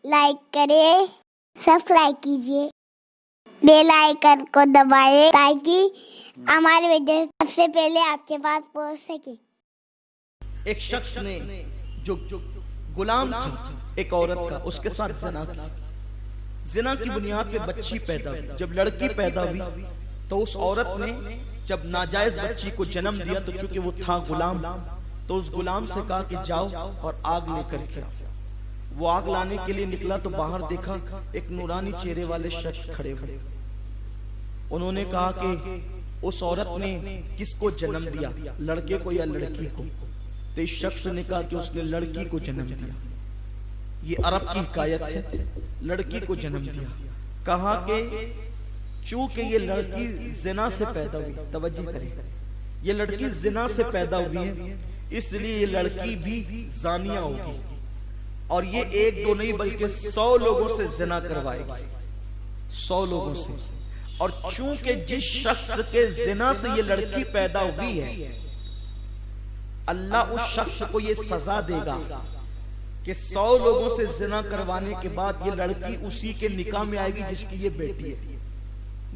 Like करें, subscribe कीजिए, bell icon को दबाएं ताकि हमारे वीडियो सबसे पहले आपके पास पहुंच सके। एक शख्स ने जो गुलाम था एक औरत का, उसके साथ ज़िना किया। ज़िना की बुनियाद पे बच्ची पैदा हुई। जब लड़की पैदा हुई तो उस औरत ने जब नाजायज बच्ची को जन्म दिया तो चूंकि वो था गुलाम, तो उस गुलाम से कहा कि जाओ और आग लेकर के आओ। वो आग लाने के लिए निकला तो बाहर देखा एक नूरानी चेहरे वाले शख्स खड़े हुए। उन्होंने कहा कि उस औरत ने किसको जन्म दिया, लड़के को या लड़की को? तो इस शख्स ने कहा कि उसने लड़की को जन्म दिया। ये अरब की हिकायत है, लड़की को जन्म दिया। कहा कि चूंकि ये लड़की जिना से पैदा हुई, तवज्जो करें, ये लड़की जिना से पैदा हुई है, इसलिए ये लड़की भी जानिया होगी और ये एक दो नहीं बल्कि 100 लोगों से जिना करवाएगी, 100 लोगों से। और चूंकि जिस शख्स के जिना से ये लड़की पैदा हुई है, अल्लाह उस शख्स को ये सजा देगा कि 100 लोगों से जिना करवाने के बाद ये लड़की उसी के निकाह में आएगी जिसकी ये बेटी है।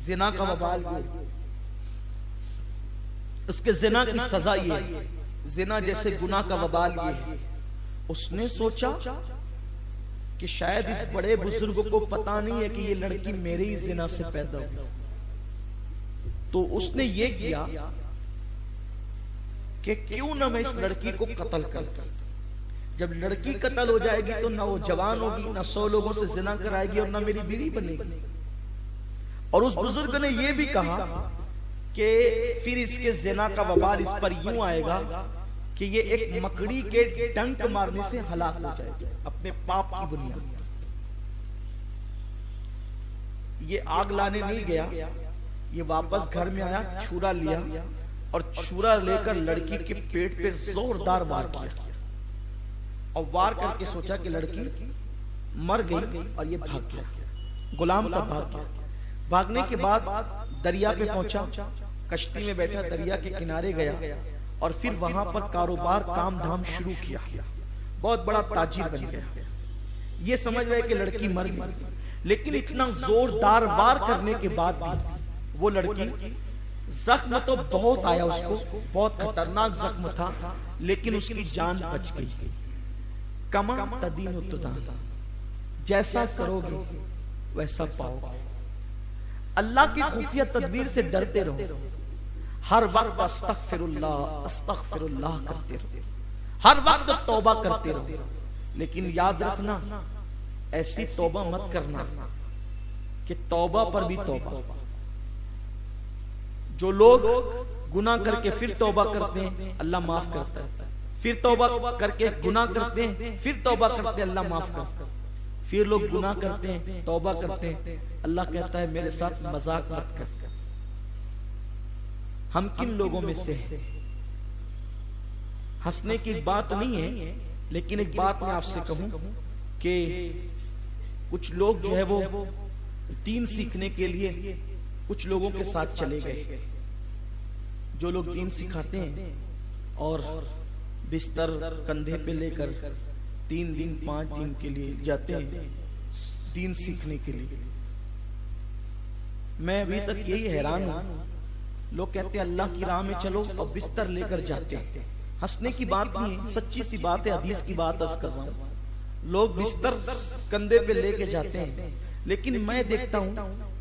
जिना का वबाल ये, उसके जिना की सजा ये, जिना जैसे गुनाह का वबाल ये है। उसने सोचा कि शायद इस बड़े बुजुर्ग को पता नहीं है कि ये लड़की मेरे ही जिना से पैदा हुई। तो उसने ये किया कि क्यों ना मैं इस लड़की को कत्ल कर। जब लड़की कत्ल हो जाएगी तो ना वो जवान होगी, ना 100 लोगों से जिना कराएगी और ना मेरी बीवी बनेगी। और उस बुजुर्ग ने यह भी कहा कि फिर इसके जिना का वबाल इस पर यूं आएगा कि ये एक मकड़ी के डंक मारने से हलाक हो जाएगा अपने पाप की बुनियाद। ये आग लाने नहीं गया, ये वापस घर में आया, छुरा लिया और छुरा लेकर लड़की के पेट पे जोरदार वार किया और वार करके सोचा कि लड़की मर गई और ये भाग गया। गुलाम का भाग गया। भागने के बाद दरिया पे पहुंचा, कश्ती में बैठा, दरिया के किनारे गया और फिर वहां पर कारोबार काम धाम शुरू किया। बहुत बड़ा ताजिर बन गया। ये समझ रहे कि लड़की मर गई, लेकिन इतना जोरदार वार करने के बाद भी वो लड़की, जख्म तो बहुत आया उसको, बहुत खतरनाक जख्म था, लेकिन उसकी जान बच गई। कमा तदीन तुदान, जैसा करोगे वैसा पाओगे। अल्लाह की खुफिया तदबीर से डरते रहो, हर वक्त अस्तगफिरुल्लाह अस्तगफिरुल्लाह करते रहो, हर वक्त तौबा करते रहो। लेकिन याद रखना, ऐसी तौबा मत करना कि तौबा पर भी तौबा। जो लोग गुनाह करके फिर तौबा करते हैं अल्लाह माफ करता है, फिर तौबा करके गुनाह करते हैं, फिर तौबा करते हैं अल्लाह माफ करता है, फिर लोग गुनाह करते हैं, तौबा करते हैं, अल्लाह कहता है मेरे साथ मजाक मत कर। हम किन लोगों में से हैं? हंसने की बात नहीं है, लेकिन एक बात मैं आपसे कहूं कि कुछ लोग जो है वो दीन सीखने के लिए कुछ लोगों के साथ चले गए। जो लोग दीन सिखाते हैं और बिस्तर कंधे पे लेकर 3 दिन 5 दिन के लिए जाते हैं दीन सीखने के लिए। मैं अभी तक यही हैरान हूं, लोग कहते हैं अल्लाह की राह में चलो और बिस्तर लेकर जाते हैं। हंसने की बात नहीं है, सच्ची सी बात है, हदीस की बात अर्ज कर रहा हूं। लोग बिस्तर कंधे पे लेके जाते हैं, लेकिन मैं देखता हूं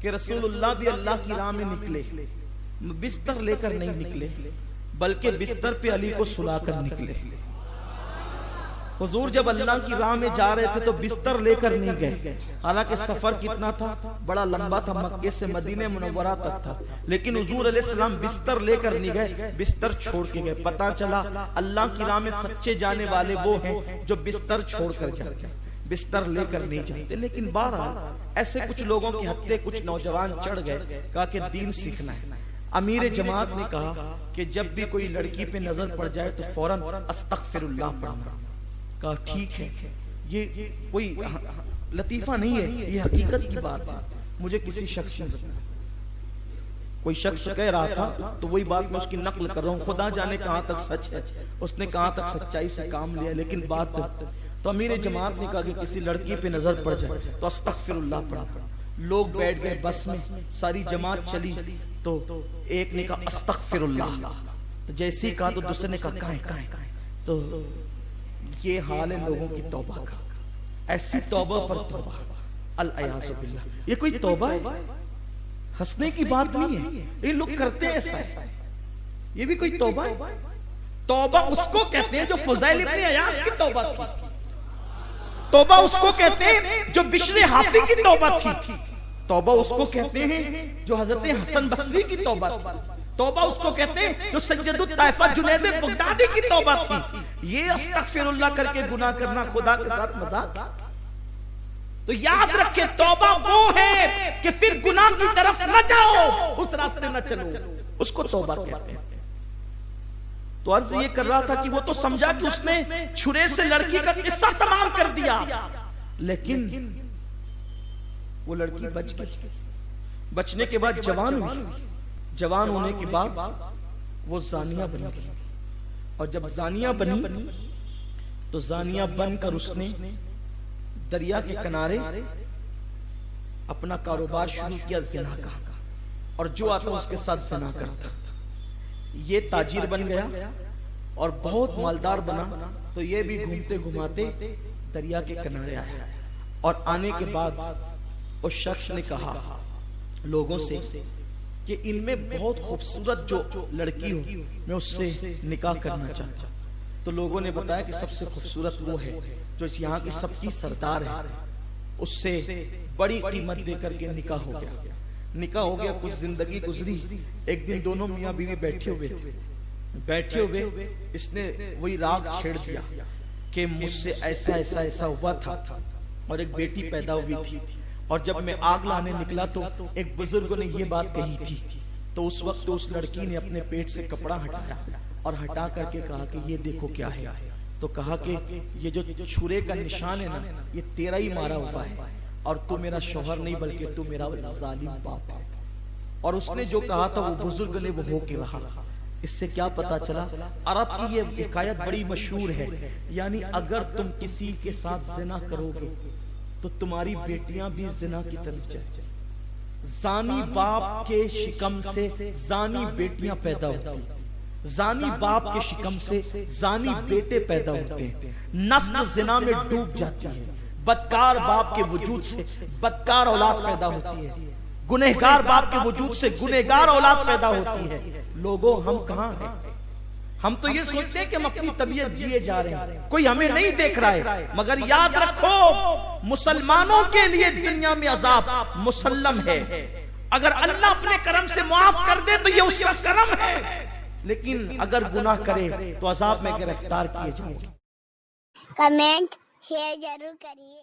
कि रसूलुल्लाह भी अल्लाह की राह में निकले, बिस्तर लेकर नहीं निकले, बल्कि बिस्तर पे अली को सुलाकर निकले। हुजूर जब अल्लाह की राह में जा रहे थे तो बिस्तर लेकर नहीं गए। हालांकि सफर कितना था, बड़ा लंबा था, मक्के से मदीने मुनव्वरा तक था, लेकिन हुजूर अलैहिस्सलाम बिस्तर लेकर नहीं गए, बिस्तर छोड़ के गए। पता चला अल्लाह की राह में सच्चे जाने वाले वो हैं जो बिस्तर छोड़कर जाते हैं, बिस्तर लेकर नहीं जाते। लेकिन बहरहाल ऐसे कुछ लोगों की हत्या कुछ नौजवान चढ़ गए, कहा कि दीन सीखना है। अमीर जमात ने कहा कि जब भी कोई लड़की पे नजर पड़ जाए तो फौरन अस्तगफिरुल्लाह पढ़ना। कहा ठीक है, ये कोई लतीफा नहीं है, ये हकीकत की बात है। मुझे किसी शख्स ने कोई शख्स कह रहा था तो वही बात मैं उसकी नकल कर रहा हूँ। खुदा जाने कहां तक सच है, उसने कहां तक सच्चाई से काम लिया, लेकिन बात तो अमीर जमात ने कहा कि किसी लड़की पे नजर पड़ जाए तो अस्तगफिरुल्लाह पढ़ा। लोग बैठ गए बस में, सारी जमात चली तो एक ने कहा अस्तगफिरुल्लाह, तो जैसे ही कहा तो दूसरे ने कहा काहे। तो ये हाल है लोगों की तौबा का, ऐसी तौबा पर तौबा, अल-अयाज़ु बिल्लाह। ये कोई तौबा है? हंसने की बात नहीं है, ये लोग करते हैं ऐसा। ये भी कोई तौबा है? तौबा उसको कहते हैं जो फुज़ैल इब्न अयाज़ की तौबा थी। तौबा उसको कहते हैं जो बिश्र हाफी की तौबा थी। तौबा उसको कहते हैं जो हजरत हसन बसरी की तौबा थी। तौबा उसको कहते हैं जो सज्जदुत ताइफा जुनैद बगदादी की तौबा थी। ये अस्तगफिरुल्लाह करके गुनाह करना खुदा के साथ मजाक। तो याद रखे तौबा वो है कि फिर गुनाह की तरफ न जाओ, उस रास्ते न चलो, उसको तौबा कहते हैं। तो अर्ज ये कर रहा था कि वो तो समझा कि उसने छुरे से लड़की का किस्सा तमाम कर दिया, लेकिन वो लड़की बच गई। बचने के बाद जवान हुई। जवान होने के बाद वो जानिया बन गई। और जब जानिया बनी तो जानिया बनकर उसने दरिया के किनारे अपना कारोबार शुरू किया ज़िना का, और जो आता उसके साथ ज़िना करता। ये ताजिर बन गया और बहुत मालदार बना। तो ये भी घूमते घुमाते दरिया के किनारे आया, और आने के बाद उस शख्स ने कहा लोगों से कि इनमें बहुत खूबसूरत जो लड़की हो, मैं उससे निकाह करना चाहता। तो लोगों ने बताया कि सबसे खूबसूरत वो है जो यहाँ की सबकी सरदार है, उससे बड़ी कीमत देकर के निकाह हो गया। निकाह हो गया, कुछ जिंदगी गुजरी। एक दिन दोनों मियाँ बीवी बैठे हुए इसने वही राग छेड़ दिया कि मुझसे ऐसा ऐसा ऐसा हुआ था और एक बेटी पैदा हुई थी, और जब मैं आग लाने निकला तो एक बुजुर्ग ने ये बात कही थी। तो उस वक्त उस लड़की ने अपने पेट से कपड़ा हटाया और हटा करके कहा कि ये देखो क्या है। तो कहा कि ये जो छुरे का निशान है ना, ये तेरा ही मारा हुआ है, और तू मेरा शौहर नहीं बल्कि तू मेरा जालिम बाप है। और उसने जो कहा था वो बुजुर्ग ने वो हो के रहा। इससे क्या पता चला, अरब की ये हिकायत बड़ी मशहूर है, यानी अगर तुम किसी के साथ जिना करोगे तो तुम्हारी बेटियां भी जिना की तरफ जाए। जानी बाप के शिकम से जानी बेटियां पैदा होती, जानी बाप के शिकम से जानी बेटे पैदा होते हैं। नस्ल जिना में डूब जाती है। बदकार बाप के वजूद से बदकार औलाद पैदा होती है। गुनहगार बाप के वजूद से गुनहगार औलाद पैदा होती है। लोगों, हम कहां हैं? हम तो ये सोचते हैं कि हम अपनी तबीयत जिए जा रहे हैं, कोई हमें नहीं देख रहा है। मगर याद रखो, मुसलमानों के लिए दुनिया में अजाब मुसल्लम है। अगर अल्लाह अपने करम से माफ कर दे तो ये उसका करम है, लेकिन अगर गुनाह करे तो अजाब में गिरफ्तार किए जाएंगे। कमेंट शेयर जरूर करिए।